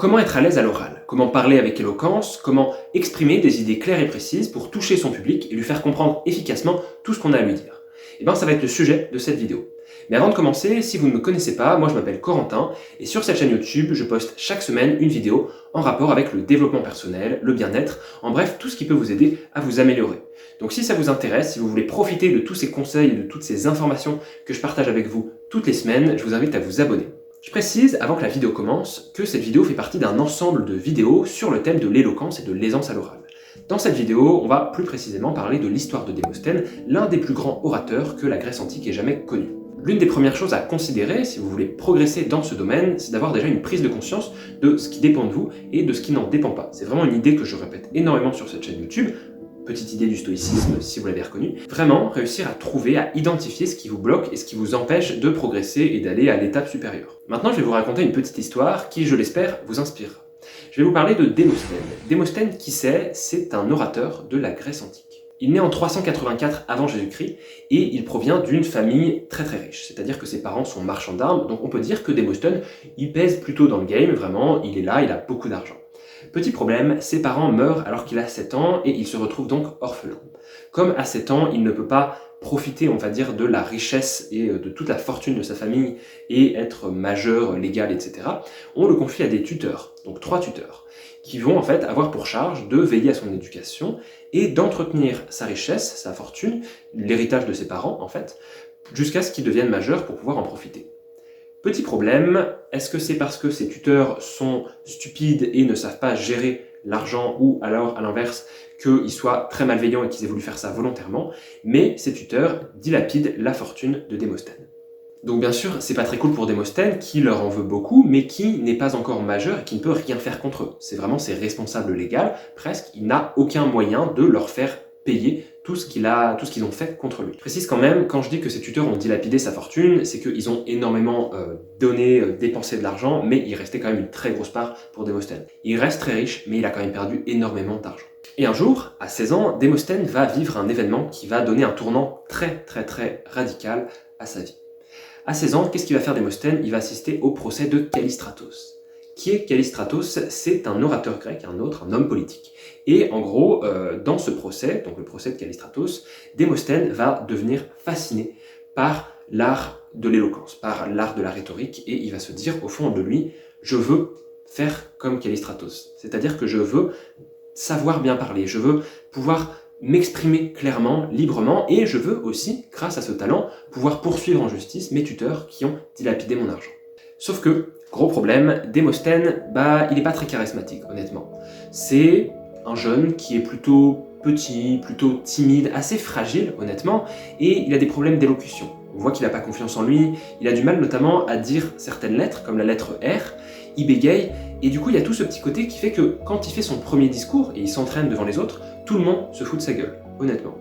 Comment être à l'aise à l'oral? Comment parler avec éloquence? Comment exprimer des idées claires et précises pour toucher son public et lui faire comprendre efficacement tout ce qu'on a à lui dire? Eh bien, ça va être le sujet de cette vidéo. Mais avant de commencer, si vous ne me connaissez pas, moi je m'appelle Corentin et sur cette chaîne YouTube, je poste chaque semaine une vidéo en rapport avec le développement personnel, le bien-être, en bref, tout ce qui peut vous aider à vous améliorer. Donc si ça vous intéresse, si vous voulez profiter de tous ces conseils et de toutes ces informations que je partage avec vous toutes les semaines, je vous invite à vous abonner. Je précise, avant que la vidéo commence, que cette vidéo fait partie d'un ensemble de vidéos sur le thème de l'éloquence et de l'aisance à l'oral. Dans cette vidéo, on va plus précisément parler de l'histoire de Démosthène, l'un des plus grands orateurs que la Grèce antique ait jamais connu. L'une des premières choses à considérer, si vous voulez progresser dans ce domaine, c'est d'avoir déjà une prise de conscience de ce qui dépend de vous et de ce qui n'en dépend pas. C'est vraiment une idée que je répète énormément sur cette chaîne YouTube. Petite idée du stoïcisme, si vous l'avez reconnu. Vraiment réussir à trouver, à identifier ce qui vous bloque et ce qui vous empêche de progresser et d'aller à l'étape supérieure. Maintenant, je vais vous raconter une petite histoire qui, je l'espère, vous inspirera. Je vais vous parler de Démosthène. Démosthène, qui c'est? C'est un orateur de la Grèce antique. Il naît en 384 avant Jésus-Christ et il provient d'une famille très riche. C'est-à-dire que ses parents sont marchands d'armes, donc on peut dire que Démosthène, il pèse plutôt dans le game, vraiment, il est là, il a beaucoup d'argent. Petit problème, ses parents meurent alors qu'il a 7 ans et il se retrouve donc orphelin. Comme à 7 ans, il ne peut pas profiter, on va dire, de la richesse et de toute la fortune de sa famille et être majeur, légal, etc., on le confie à des tuteurs, donc 3 tuteurs, qui vont en fait avoir pour charge de veiller à son éducation et d'entretenir sa richesse, sa fortune, l'héritage de ses parents en fait, jusqu'à ce qu'il devienne majeur pour pouvoir en profiter. Petit problème, est-ce que c'est parce que ces tuteurs sont stupides et ne savent pas gérer l'argent ou alors à l'inverse qu'ils soient très malveillants et qu'ils aient voulu faire ça volontairement, mais ces tuteurs dilapident la fortune de Démosthène. Donc bien sûr, c'est pas très cool pour Démosthène qui leur en veut beaucoup, mais qui n'est pas encore majeur et qui ne peut rien faire contre eux. C'est vraiment ses responsables légaux, presque, il n'a aucun moyen de leur faire payer tout ce qu'ils ont fait contre lui. Je précise quand même, quand je dis que ces tuteurs ont dilapidé sa fortune, c'est qu'ils ont énormément dépensé de l'argent, mais il restait quand même une très grosse part pour Démosthène. Il reste très riche, mais il a quand même perdu énormément d'argent. Et un jour, à 16 ans, Démosthène va vivre un événement qui va donner un tournant très radical à sa vie. À 16 ans, qu'est-ce qu'il va faire Démosthène? Il va assister au procès de Callistratos. Qui est Callistratos? C'est un orateur grec, un homme politique. Et en gros, dans ce procès, donc le procès de Callistratos, Démosthène va devenir fasciné par l'art de l'éloquence, par l'art de la rhétorique, et il va se dire au fond de lui, je veux faire comme Callistratos. C'est-à-dire que je veux savoir bien parler, je veux pouvoir m'exprimer clairement, librement, et je veux aussi, grâce à ce talent, pouvoir poursuivre en justice mes tuteurs qui ont dilapidé mon argent. Sauf que, gros problème, Démosthène, il n'est pas très charismatique, honnêtement. C'est un jeune qui est plutôt petit, plutôt timide, assez fragile, honnêtement, et il a des problèmes d'élocution. On voit qu'il n'a pas confiance en lui, il a du mal notamment à dire certaines lettres, comme la lettre R, il bégaye, et du coup il y a tout ce petit côté qui fait que quand il fait son premier discours, et il s'entraîne devant les autres, tout le monde se fout de sa gueule, honnêtement.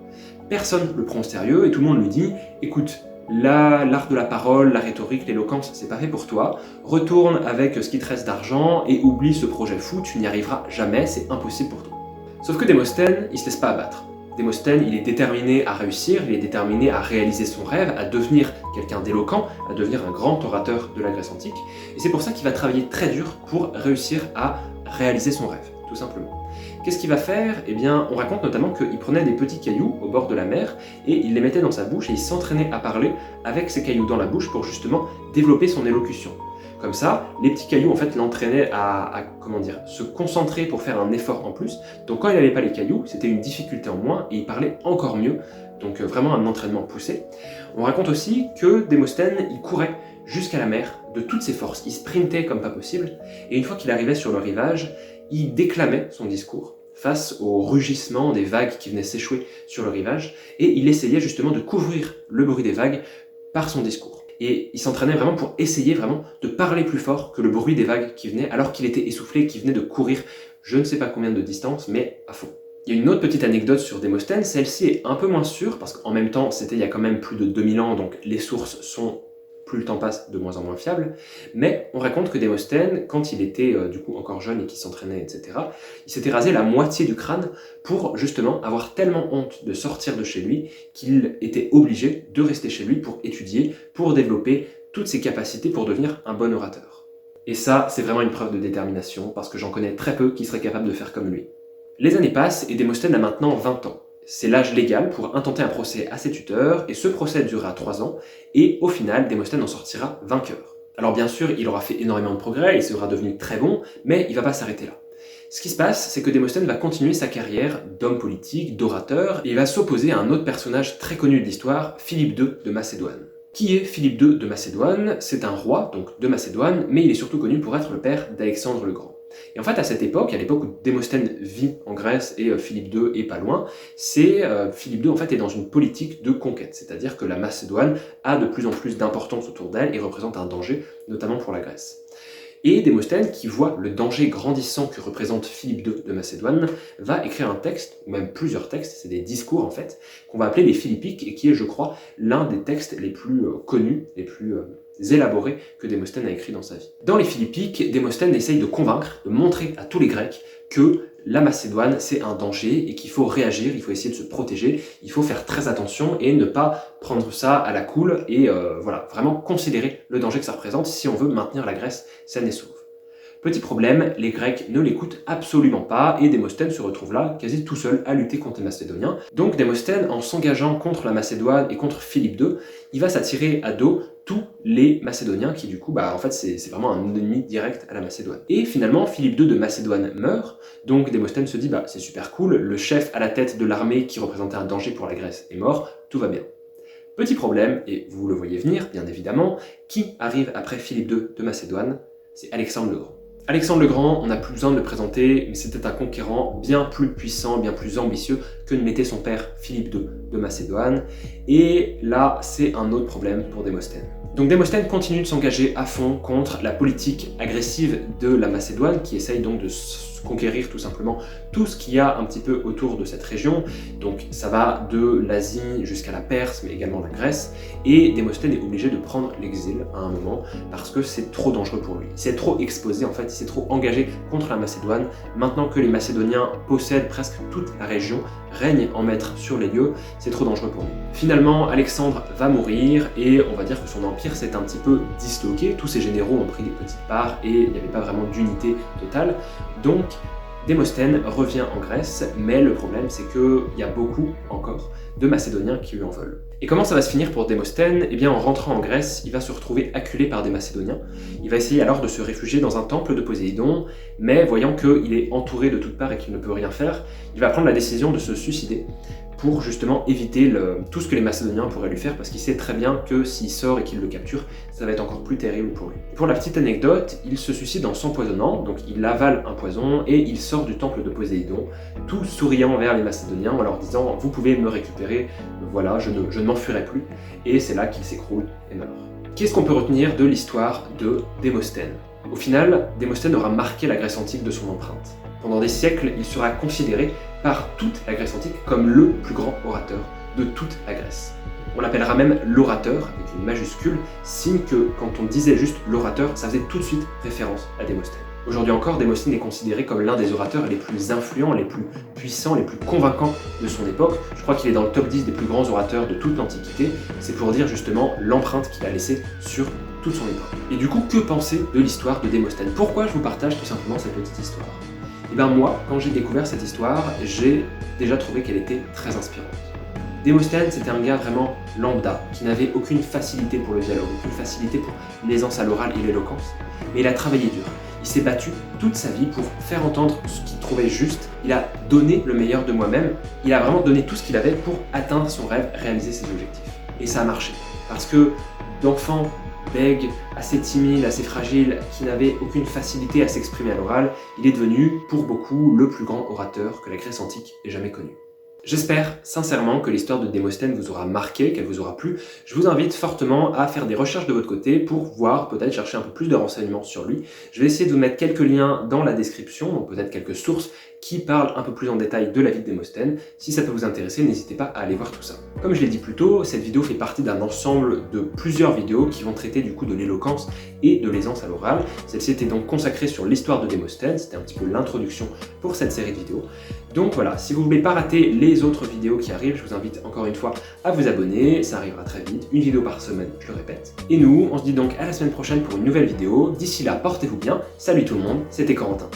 Personne le prend au sérieux, et tout le monde lui dit, écoute, l'art de la parole, la rhétorique, l'éloquence, c'est pas fait pour toi, retourne avec ce qui te reste d'argent, et oublie ce projet fou, tu n'y arriveras jamais, c'est impossible pour toi. Sauf que Démosthène, il se laisse pas abattre. Démosthène, il est déterminé à réussir, il est déterminé à réaliser son rêve, à devenir quelqu'un d'éloquent, à devenir un grand orateur de la Grèce antique. Et c'est pour ça qu'il va travailler très dur pour réussir à réaliser son rêve, tout simplement. Qu'est-ce qu'il va faire? Eh bien, on raconte notamment qu'il prenait des petits cailloux au bord de la mer et il les mettait dans sa bouche et il s'entraînait à parler avec ces cailloux dans la bouche pour justement développer son élocution. Comme ça, les petits cailloux en fait l'entraînaient à se concentrer pour faire un effort en plus. Donc quand il n'avait pas les cailloux, c'était une difficulté en moins et il parlait encore mieux. Donc vraiment un entraînement poussé. On raconte aussi que Démosthène, il courait jusqu'à la mer de toutes ses forces. Il sprintait comme pas possible et une fois qu'il arrivait sur le rivage, il déclamait son discours face au rugissement des vagues qui venaient s'échouer sur le rivage et il essayait justement de couvrir le bruit des vagues par son discours. Et il s'entraînait vraiment pour essayer vraiment de parler plus fort que le bruit des vagues qui venaient, alors qu'il était essoufflé, qu'il venait de courir je ne sais pas combien de distance, mais à fond. Il y a une autre petite anecdote sur Démosthène, celle-ci est un peu moins sûre, parce qu'en même temps, c'était il y a quand même plus de 2000 ans, donc les sources sont, plus le temps passe, de moins en moins fiables, mais on raconte que Démosthène, quand il était du coup encore jeune et qu'il s'entraînait, etc., il s'était rasé la moitié du crâne pour justement avoir tellement honte de sortir de chez lui qu'il était obligé de rester chez lui pour étudier, pour développer toutes ses capacités pour devenir un bon orateur. Et ça, c'est vraiment une preuve de détermination, parce que j'en connais très peu qui seraient capables de faire comme lui. Les années passent et Démosthène a maintenant 20 ans. C'est l'âge légal pour intenter un procès à ses tuteurs, et ce procès durera 3 ans, et au final, Démosthène en sortira vainqueur. Alors bien sûr, il aura fait énormément de progrès, il sera devenu très bon, mais il va pas s'arrêter là. Ce qui se passe, c'est que Démosthène va continuer sa carrière d'homme politique, d'orateur, et il va s'opposer à un autre personnage très connu de l'histoire, Philippe II de Macédoine. Qui est Philippe II de Macédoine? C'est un roi, donc de Macédoine, mais il est surtout connu pour être le père d'Alexandre le Grand. Et en fait, à cette époque, à l'époque où Démosthène vit en Grèce et Philippe II est pas loin, Philippe II en fait est dans une politique de conquête, c'est-à-dire que la Macédoine a de plus en plus d'importance autour d'elle et représente un danger, notamment pour la Grèce. Et Démosthène, qui voit le danger grandissant que représente Philippe II de Macédoine, va écrire un texte, ou même plusieurs textes, c'est des discours en fait, qu'on va appeler les Philippiques, et qui est, je crois, l'un des textes les plus connus, les plus élaborés que Démosthène a écrit dans sa vie. Dans les Philippiques, Démosthène essaye de convaincre, de montrer à tous les Grecs que la Macédoine, c'est un danger et qu'il faut réagir, il faut essayer de se protéger, il faut faire très attention et ne pas prendre ça à la cool et voilà, vraiment considérer le danger que ça représente si on veut maintenir la Grèce saine et sauve. Petit problème, les Grecs ne l'écoutent absolument pas et Démosthène se retrouve là, quasi tout seul, à lutter contre les Macédoniens. Donc Démosthène, en s'engageant contre la Macédoine et contre Philippe II, il va s'attirer à dos tous les Macédoniens qui du coup, en fait c'est vraiment un ennemi direct à la Macédoine. Et finalement, Philippe II de Macédoine meurt, donc Démosthène se dit c'est super cool, le chef à la tête de l'armée qui représentait un danger pour la Grèce est mort, tout va bien. Petit problème, et vous le voyez venir bien évidemment, qui arrive après Philippe II de Macédoine? C'est Alexandre le Grand. Alexandre le Grand, on n'a plus besoin de le présenter, mais c'était un conquérant bien plus puissant, bien plus ambitieux que ne l'était son père Philippe II de Macédoine. Et là, c'est un autre problème pour Démosthène. Donc Démosthène continue de s'engager à fond contre la politique agressive de la Macédoine, qui essaye donc de conquérir tout simplement tout ce qu'il y a un petit peu autour de cette région. Donc ça va de l'Asie jusqu'à la Perse, mais également la Grèce. Et Démosthène est obligé de prendre l'exil à un moment parce que c'est trop dangereux pour lui. Il s'est trop exposé, en fait, il s'est trop engagé contre la Macédoine. Maintenant que les Macédoniens possèdent presque toute la région, règnent en maître sur les lieux, c'est trop dangereux pour lui. Finalement, Alexandre va mourir et on va dire que son empire s'est un petit peu disloqué. Tous ses généraux ont pris des petites parts et il n'y avait pas vraiment d'unité totale. Donc, Démosthène revient en Grèce, mais le problème c'est qu'il y a beaucoup encore de Macédoniens qui lui en veulent. Et comment ça va se finir pour Démosthène? Eh bien en rentrant en Grèce, il va se retrouver acculé par des Macédoniens. Il va essayer alors de se réfugier dans un temple de Poséidon, mais voyant qu'il est entouré de toutes parts et qu'il ne peut rien faire, il va prendre la décision de se suicider pour justement éviter tout ce que les Macédoniens pourraient lui faire, parce qu'il sait très bien que s'il sort et qu'il le capture, ça va être encore plus terrible pour lui. Pour la petite anecdote, il se suicide en s'empoisonnant, donc il avale un poison et il sort du temple de Poséidon, tout souriant vers les Macédoniens en leur disant « Vous pouvez me récupérer, voilà, je ne m'enfuirai plus ». Et c'est là qu'il s'écroule et meurt. Qu'est-ce qu'on peut retenir de l'histoire de Démosthène? Au final, Démosthène aura marqué la Grèce antique de son empreinte. Pendant des siècles, il sera considéré par toute la Grèce antique comme le plus grand orateur de toute la Grèce. On l'appellera même l'orateur, avec une majuscule, signe que quand on disait juste l'orateur, ça faisait tout de suite référence à Démosthène. Aujourd'hui encore, Démosthène est considéré comme l'un des orateurs les plus influents, les plus puissants, les plus convaincants de son époque. Je crois qu'il est dans le top 10 des plus grands orateurs de toute l'Antiquité. C'est pour dire justement l'empreinte qu'il a laissée sur toute son époque. Et du coup, que penser de l'histoire de Démosthène? Pourquoi je vous partage tout simplement cette petite histoire? Et bien moi, quand j'ai découvert cette histoire, j'ai déjà trouvé qu'elle était très inspirante. Démosthène, c'était un gars vraiment lambda, qui n'avait aucune facilité pour le dialogue, aucune facilité pour l'aisance à l'oral et l'éloquence, mais il a travaillé dur. Il s'est battu toute sa vie pour faire entendre ce qu'il trouvait juste. Il a donné le meilleur de moi-même. Il a vraiment donné tout ce qu'il avait pour atteindre son rêve, réaliser ses objectifs. Et ça a marché. Parce que d'enfant bègue, assez timide, assez fragile, qui n'avait aucune facilité à s'exprimer à l'oral, il est devenu, pour beaucoup, le plus grand orateur que la Grèce antique ait jamais connu. J'espère sincèrement que l'histoire de Démosthène vous aura marqué, qu'elle vous aura plu. Je vous invite fortement à faire des recherches de votre côté pour voir, peut-être chercher un peu plus de renseignements sur lui. Je vais essayer de vous mettre quelques liens dans la description, donc peut-être quelques sources qui parle un peu plus en détail de la vie de Démosthène. Si ça peut vous intéresser, n'hésitez pas à aller voir tout ça. Comme je l'ai dit plus tôt, cette vidéo fait partie d'un ensemble de plusieurs vidéos qui vont traiter du coup de l'éloquence et de l'aisance à l'oral. Celle-ci était donc consacrée sur l'histoire de Démosthène, c'était un petit peu l'introduction pour cette série de vidéos. Donc voilà, si vous ne voulez pas rater les autres vidéos qui arrivent, je vous invite encore une fois à vous abonner, ça arrivera très vite, une vidéo par semaine, je le répète. Et nous, on se dit donc à la semaine prochaine pour une nouvelle vidéo. D'ici là, portez-vous bien, salut tout le monde, c'était Corentin.